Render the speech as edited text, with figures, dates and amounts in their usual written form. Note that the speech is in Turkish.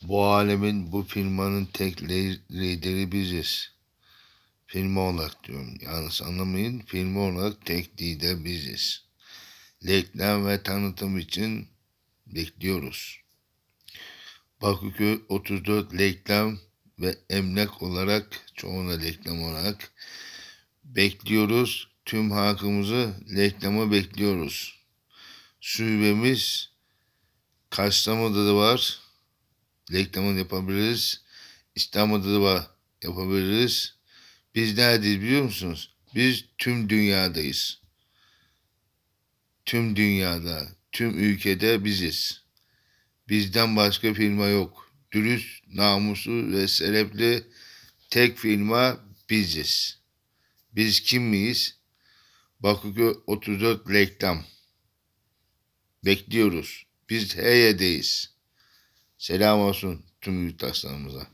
Bu alemin, bu firmanın tek lideri biziz. Firma olarak diyorum. Yanlış anlamayın. Firma olarak tek lider biziz. Reklam ve tanıtım için bekliyoruz. Bakırköy 34 reklam ve emlak olarak, çoğuna reklam olarak bekliyoruz. Tüm halkımızı reklama bekliyoruz. Şubemiz Kastamonu'da da var. Reklamını yapabiliriz. İstanbul'da da var. Yapabiliriz. Biz neredeyiz biliyor musunuz? Biz tüm dünyadayız. Tüm dünyada, tüm ülkede biziz. Bizden başka firma yok. Dürüst, namuslu ve şerefli tek firma biziz. Biz kim miyiz? Bakırköy 34 reklam. Bekliyoruz. Biz her yerdeyiz. Selam olsun tüm yurttaşlarımıza.